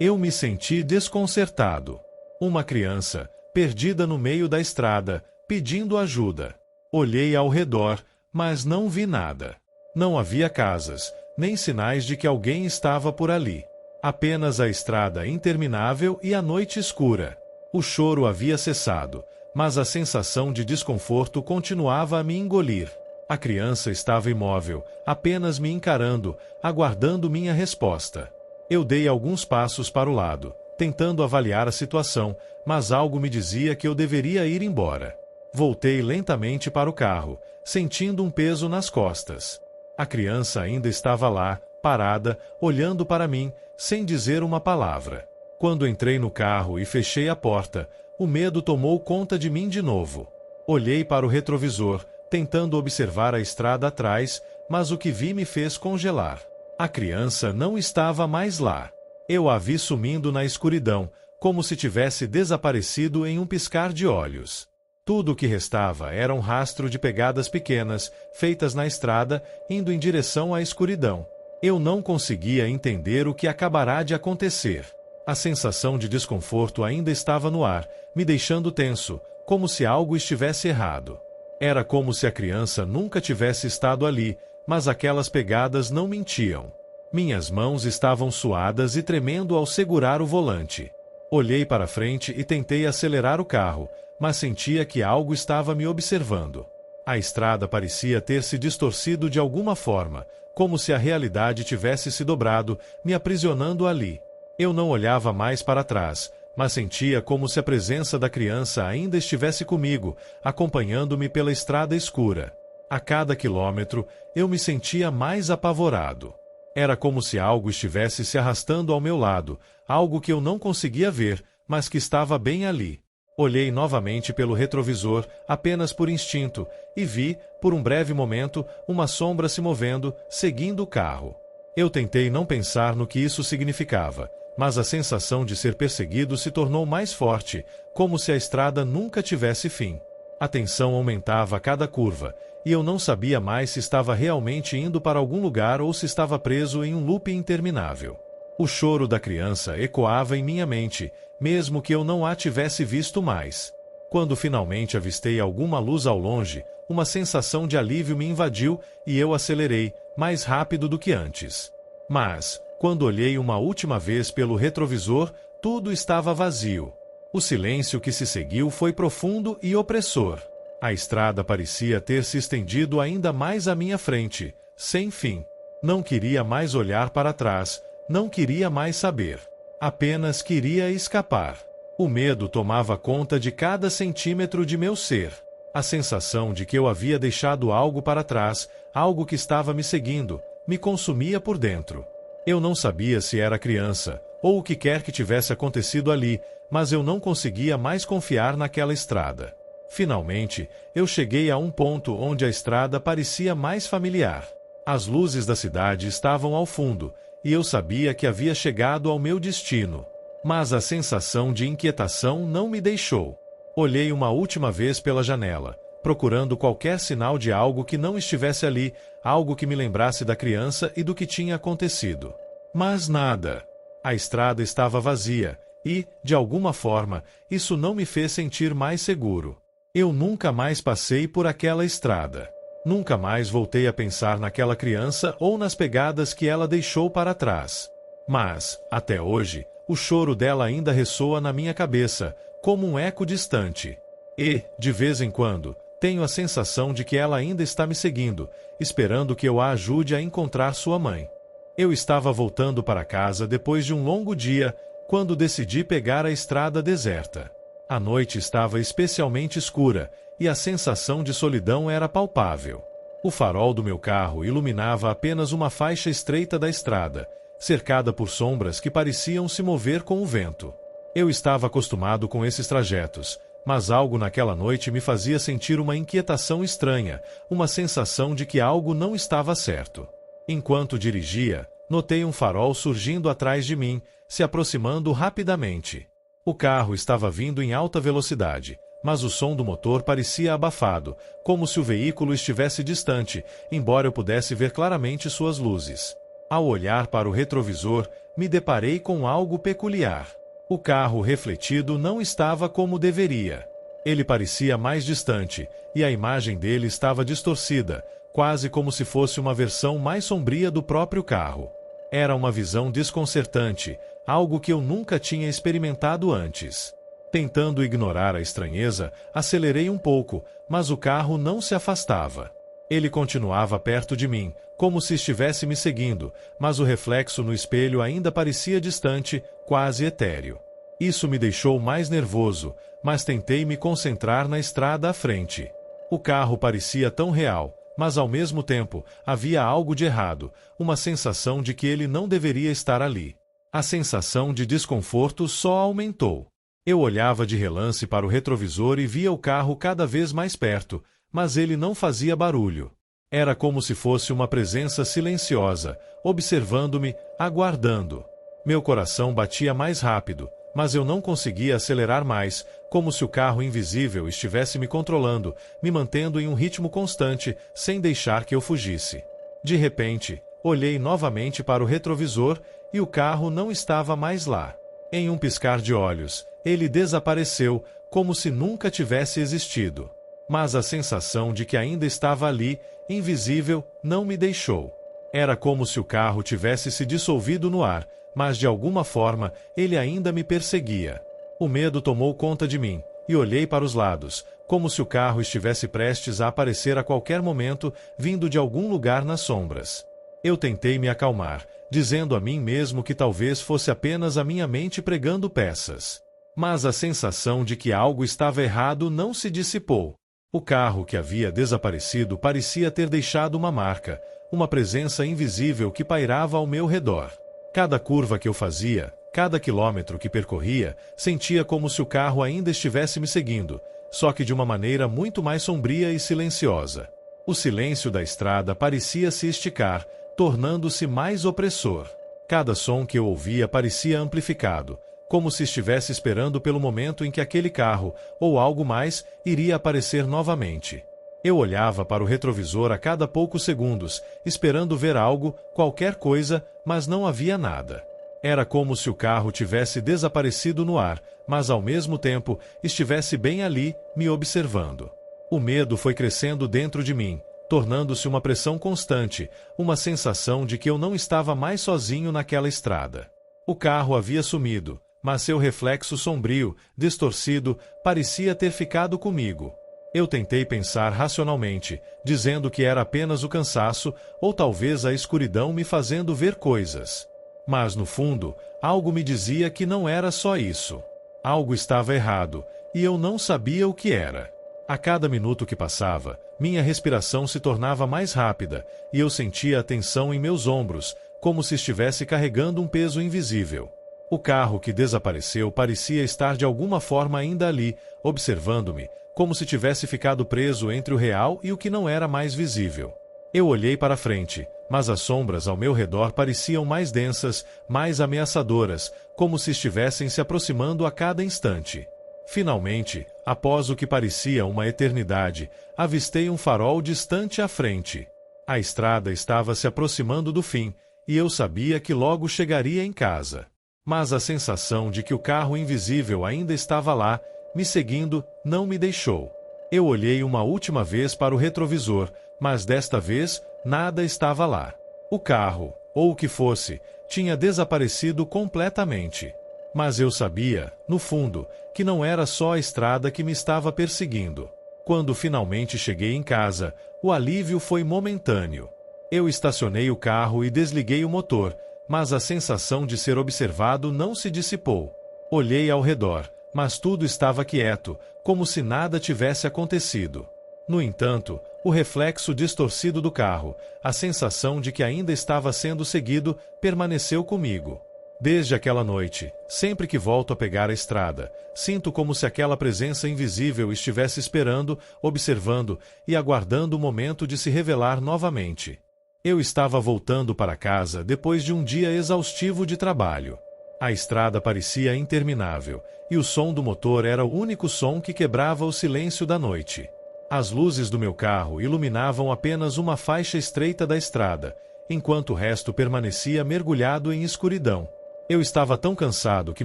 Eu me senti desconcertado. Uma criança, perdida no meio da estrada, pedindo ajuda. Olhei ao redor, mas não vi nada. Não havia casas, nem sinais de que alguém estava por ali. Apenas a estrada interminável e a noite escura. O choro havia cessado, mas a sensação de desconforto continuava a me engolir. A criança estava imóvel, apenas me encarando, aguardando minha resposta. Eu dei alguns passos para o lado, tentando avaliar a situação, mas algo me dizia que eu deveria ir embora. Voltei lentamente para o carro, sentindo um peso nas costas. A criança ainda estava lá, parada, olhando para mim, sem dizer uma palavra. Quando entrei no carro e fechei a porta, o medo tomou conta de mim de novo. Olhei para o retrovisor, tentando observar a estrada atrás, mas o que vi me fez congelar. A criança não estava mais lá. Eu a vi sumindo na escuridão, como se tivesse desaparecido em um piscar de olhos. Tudo o que restava era um rastro de pegadas pequenas, feitas na estrada, indo em direção à escuridão. Eu não conseguia entender o que acabará de acontecer. A sensação de desconforto ainda estava no ar, me deixando tenso, como se algo estivesse errado. Era como se a criança nunca tivesse estado ali, mas aquelas pegadas não mentiam. Minhas mãos estavam suadas e tremendo ao segurar o volante. Olhei para frente e tentei acelerar o carro, mas sentia que algo estava me observando. A estrada parecia ter se distorcido de alguma forma, como se a realidade tivesse se dobrado, me aprisionando ali. Eu não olhava mais para trás, mas sentia como se a presença da criança ainda estivesse comigo, acompanhando-me pela estrada escura. A cada quilômetro, eu me sentia mais apavorado. Era como se algo estivesse se arrastando ao meu lado, algo que eu não conseguia ver, mas que estava bem ali. Olhei novamente pelo retrovisor, apenas por instinto, e vi, por um breve momento, uma sombra se movendo, seguindo o carro. Eu tentei não pensar no que isso significava, mas a sensação de ser perseguido se tornou mais forte, como se a estrada nunca tivesse fim. A tensão aumentava a cada curva, e eu não sabia mais se estava realmente indo para algum lugar ou se estava preso em um loop interminável. O choro da criança ecoava em minha mente, mesmo que eu não a tivesse visto mais. Quando finalmente avistei alguma luz ao longe, uma sensação de alívio me invadiu e eu acelerei, mais rápido do que antes. Mas, quando olhei uma última vez pelo retrovisor, tudo estava vazio. O silêncio que se seguiu foi profundo e opressor. A estrada parecia ter se estendido ainda mais à minha frente, sem fim. Não queria mais olhar para trás, não queria mais saber. Apenas queria escapar. O medo tomava conta de cada centímetro de meu ser. A sensação de que eu havia deixado algo para trás, algo que estava me seguindo, me consumia por dentro. Eu não sabia se era criança, ou o que quer que tivesse acontecido ali, mas eu não conseguia mais confiar naquela estrada. Finalmente, eu cheguei a um ponto onde a estrada parecia mais familiar. As luzes da cidade estavam ao fundo, e eu sabia que havia chegado ao meu destino. Mas a sensação de inquietação não me deixou. Olhei uma última vez pela janela, procurando qualquer sinal de algo que não estivesse ali, algo que me lembrasse da criança e do que tinha acontecido. Mas nada. A estrada estava vazia, e, de alguma forma, isso não me fez sentir mais seguro. Eu nunca mais passei por aquela estrada. Nunca mais voltei a pensar naquela criança ou nas pegadas que ela deixou para trás. Mas, até hoje, o choro dela ainda ressoa na minha cabeça, como um eco distante. E, de vez em quando, tenho a sensação de que ela ainda está me seguindo, esperando que eu a ajude a encontrar sua mãe. Eu estava voltando para casa depois de um longo dia, quando decidi pegar a estrada deserta. A noite estava especialmente escura, e a sensação de solidão era palpável. O farol do meu carro iluminava apenas uma faixa estreita da estrada, cercada por sombras que pareciam se mover com o vento. Eu estava acostumado com esses trajetos, mas algo naquela noite me fazia sentir uma inquietação estranha, uma sensação de que algo não estava certo. Enquanto dirigia, notei um farol surgindo atrás de mim, se aproximando rapidamente. O carro estava vindo em alta velocidade, mas o som do motor parecia abafado, como se o veículo estivesse distante, embora eu pudesse ver claramente suas luzes. Ao olhar para o retrovisor, me deparei com algo peculiar. O carro refletido não estava como deveria. Ele parecia mais distante, e a imagem dele estava distorcida, quase como se fosse uma versão mais sombria do próprio carro. Era uma visão desconcertante, algo que eu nunca tinha experimentado antes. Tentando ignorar a estranheza, acelerei um pouco, mas o carro não se afastava. Ele continuava perto de mim, como se estivesse me seguindo, mas o reflexo no espelho ainda parecia distante, quase etéreo. Isso me deixou mais nervoso, mas tentei me concentrar na estrada à frente. O carro parecia tão real, mas ao mesmo tempo, havia algo de errado, uma sensação de que ele não deveria estar ali. A sensação de desconforto só aumentou. Eu olhava de relance para o retrovisor e via o carro cada vez mais perto, mas ele não fazia barulho. Era como se fosse uma presença silenciosa, observando-me, aguardando. Meu coração batia mais rápido, mas eu não conseguia acelerar mais, como se o carro invisível estivesse me controlando, me mantendo em um ritmo constante, sem deixar que eu fugisse. De repente, olhei novamente para o retrovisor e o carro não estava mais lá. Em um piscar de olhos, ele desapareceu, como se nunca tivesse existido. Mas a sensação de que ainda estava ali, invisível, não me deixou. Era como se o carro tivesse se dissolvido no ar, mas de alguma forma, ele ainda me perseguia. O medo tomou conta de mim, e olhei para os lados, como se o carro estivesse prestes a aparecer a qualquer momento, vindo de algum lugar nas sombras. Eu tentei me acalmar, dizendo a mim mesmo que talvez fosse apenas a minha mente pregando peças. Mas a sensação de que algo estava errado não se dissipou. O carro que havia desaparecido parecia ter deixado uma marca, uma presença invisível que pairava ao meu redor. Cada curva que eu fazia, cada quilômetro que percorria, sentia como se o carro ainda estivesse me seguindo, só que de uma maneira muito mais sombria e silenciosa. O silêncio da estrada parecia se esticar, tornando-se mais opressor. Cada som que eu ouvia parecia amplificado, como se estivesse esperando pelo momento em que aquele carro, ou algo mais, iria aparecer novamente. Eu olhava para o retrovisor a cada poucos segundos, esperando ver algo, qualquer coisa, mas não havia nada. Era como se o carro tivesse desaparecido no ar, mas ao mesmo tempo, estivesse bem ali, me observando. O medo foi crescendo dentro de mim, tornando-se uma pressão constante, uma sensação de que eu não estava mais sozinho naquela estrada. O carro havia sumido, mas seu reflexo sombrio, distorcido, parecia ter ficado comigo. Eu tentei pensar racionalmente, dizendo que era apenas o cansaço, ou talvez a escuridão me fazendo ver coisas. Mas, no fundo, algo me dizia que não era só isso. Algo estava errado, e eu não sabia o que era. A cada minuto que passava, minha respiração se tornava mais rápida, e eu sentia a tensão em meus ombros, como se estivesse carregando um peso invisível. O carro que desapareceu parecia estar de alguma forma ainda ali, observando-me, como se tivesse ficado preso entre o real e o que não era mais visível. Eu olhei para frente, mas as sombras ao meu redor pareciam mais densas, mais ameaçadoras, como se estivessem se aproximando a cada instante. Finalmente, após o que parecia uma eternidade, avistei um farol distante à frente. A estrada estava se aproximando do fim, e eu sabia que logo chegaria em casa. Mas a sensação de que o carro invisível ainda estava lá, me seguindo, não me deixou. Eu olhei uma última vez para o retrovisor, mas desta vez, nada estava lá. O carro, ou o que fosse, tinha desaparecido completamente. Mas eu sabia, no fundo, que não era só a estrada que me estava perseguindo. Quando finalmente cheguei em casa, o alívio foi momentâneo. Eu estacionei o carro e desliguei o motor, mas a sensação de ser observado não se dissipou. Olhei ao redor, mas tudo estava quieto, como se nada tivesse acontecido. No entanto, o reflexo distorcido do carro, a sensação de que ainda estava sendo seguido, permaneceu comigo. Desde aquela noite, sempre que volto a pegar a estrada, sinto como se aquela presença invisível estivesse esperando, observando e aguardando o momento de se revelar novamente. Eu estava voltando para casa depois de um dia exaustivo de trabalho. A estrada parecia interminável, e o som do motor era o único som que quebrava o silêncio da noite. As luzes do meu carro iluminavam apenas uma faixa estreita da estrada, enquanto o resto permanecia mergulhado em escuridão. Eu estava tão cansado que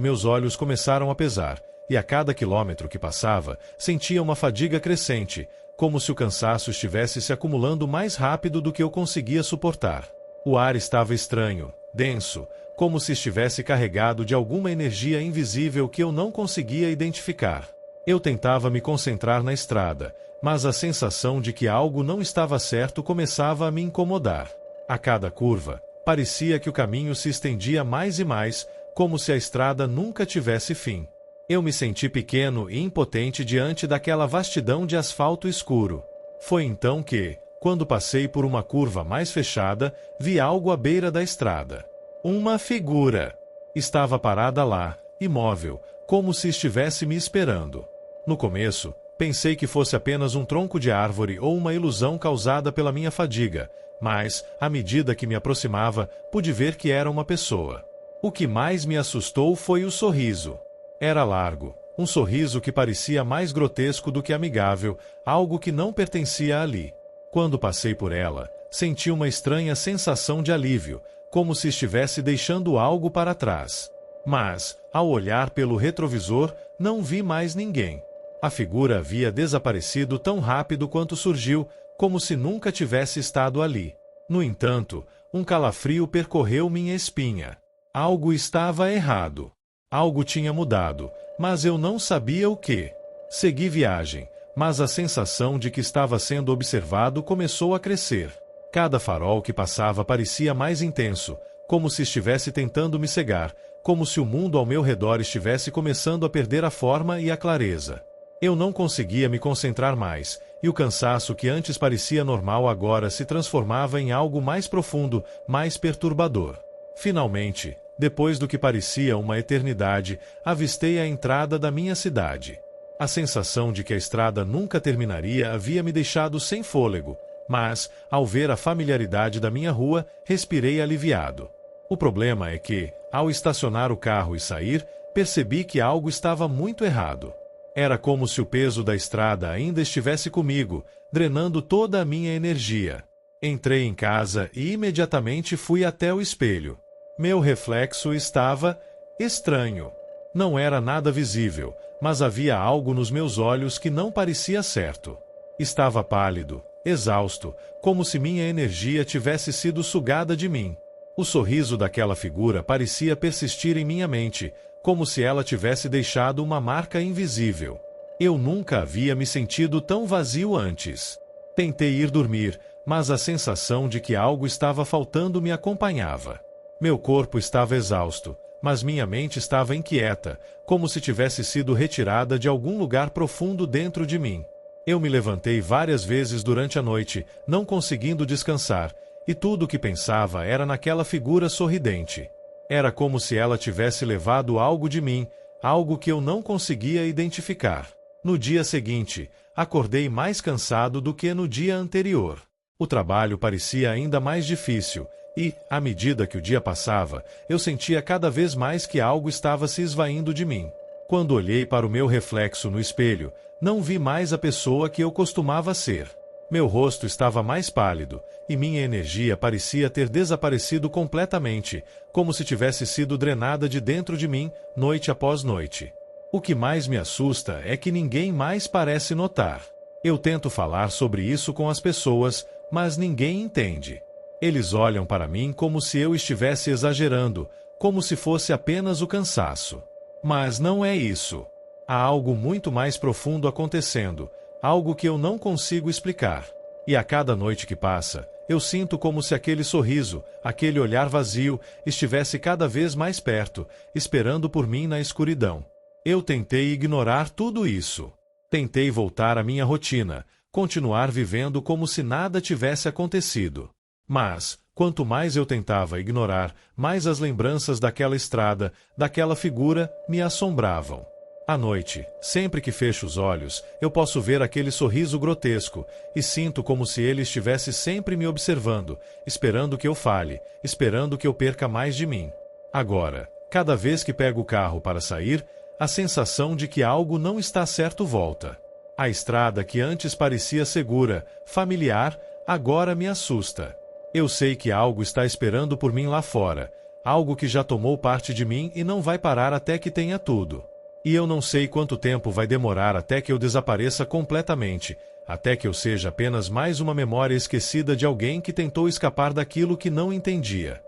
meus olhos começaram a pesar, e a cada quilômetro que passava, sentia uma fadiga crescente, como se o cansaço estivesse se acumulando mais rápido do que eu conseguia suportar. O ar estava estranho, denso, como se estivesse carregado de alguma energia invisível que eu não conseguia identificar. Eu tentava me concentrar na estrada, mas a sensação de que algo não estava certo começava a me incomodar. A cada curva, parecia que o caminho se estendia mais e mais, como se a estrada nunca tivesse fim. Eu me senti pequeno e impotente diante daquela vastidão de asfalto escuro. Foi então que, quando passei por uma curva mais fechada, vi algo à beira da estrada. Uma figura. Estava parada lá, imóvel, como se estivesse me esperando. No começo, pensei que fosse apenas um tronco de árvore ou uma ilusão causada pela minha fadiga, mas, à medida que me aproximava, pude ver que era uma pessoa. O que mais me assustou foi o sorriso. Era largo, um sorriso que parecia mais grotesco do que amigável, algo que não pertencia ali. Quando passei por ela, senti uma estranha sensação de alívio, como se estivesse deixando algo para trás. Mas, ao olhar pelo retrovisor, não vi mais ninguém. A figura havia desaparecido tão rápido quanto surgiu, como se nunca tivesse estado ali. No entanto, um calafrio percorreu minha espinha. Algo estava errado. Algo tinha mudado, mas eu não sabia o que. Segui viagem, mas a sensação de que estava sendo observado começou a crescer. Cada farol que passava parecia mais intenso, como se estivesse tentando me cegar, como se o mundo ao meu redor estivesse começando a perder a forma e a clareza. Eu não conseguia me concentrar mais, e o cansaço que antes parecia normal agora se transformava em algo mais profundo, mais perturbador. Finalmente, depois do que parecia uma eternidade, avistei a entrada da minha cidade. A sensação de que a estrada nunca terminaria havia me deixado sem fôlego, mas, ao ver a familiaridade da minha rua, respirei aliviado. O problema é que, ao estacionar o carro e sair, percebi que algo estava muito errado. Era como se o peso da estrada ainda estivesse comigo, drenando toda a minha energia. Entrei em casa e imediatamente fui até o espelho. Meu reflexo estava estranho. Não era nada visível, mas havia algo nos meus olhos que não parecia certo. Estava pálido, exausto, como se minha energia tivesse sido sugada de mim. O sorriso daquela figura parecia persistir em minha mente, como se ela tivesse deixado uma marca invisível. Eu nunca havia me sentido tão vazio antes. Tentei ir dormir, mas a sensação de que algo estava faltando me acompanhava. Meu corpo estava exausto, mas minha mente estava inquieta, como se tivesse sido retirada de algum lugar profundo dentro de mim. Eu me levantei várias vezes durante a noite, não conseguindo descansar, e tudo o que pensava era naquela figura sorridente. Era como se ela tivesse levado algo de mim, algo que eu não conseguia identificar. No dia seguinte, acordei mais cansado do que no dia anterior. O trabalho parecia ainda mais difícil, e, à medida que o dia passava, eu sentia cada vez mais que algo estava se esvaindo de mim. Quando olhei para o meu reflexo no espelho, não vi mais a pessoa que eu costumava ser. Meu rosto estava mais pálido, e minha energia parecia ter desaparecido completamente, como se tivesse sido drenada de dentro de mim, noite após noite. O que mais me assusta é que ninguém mais parece notar. Eu tento falar sobre isso com as pessoas, mas ninguém entende. Eles olham para mim como se eu estivesse exagerando, como se fosse apenas o cansaço. Mas não é isso. Há algo muito mais profundo acontecendo, algo que eu não consigo explicar. E a cada noite que passa, eu sinto como se aquele sorriso, aquele olhar vazio, estivesse cada vez mais perto, esperando por mim na escuridão. Eu tentei ignorar tudo isso. Tentei voltar à minha rotina, continuar vivendo como se nada tivesse acontecido. Mas, quanto mais eu tentava ignorar, mais as lembranças daquela estrada, daquela figura, me assombravam. À noite, sempre que fecho os olhos, eu posso ver aquele sorriso grotesco, e sinto como se ele estivesse sempre me observando, esperando que eu fale, esperando que eu perca mais de mim. Agora, cada vez que pego o carro para sair, a sensação de que algo não está certo volta. A estrada que antes parecia segura, familiar, agora me assusta. Eu sei que algo está esperando por mim lá fora, algo que já tomou parte de mim e não vai parar até que tenha tudo. E eu não sei quanto tempo vai demorar até que eu desapareça completamente, até que eu seja apenas mais uma memória esquecida de alguém que tentou escapar daquilo que não entendia.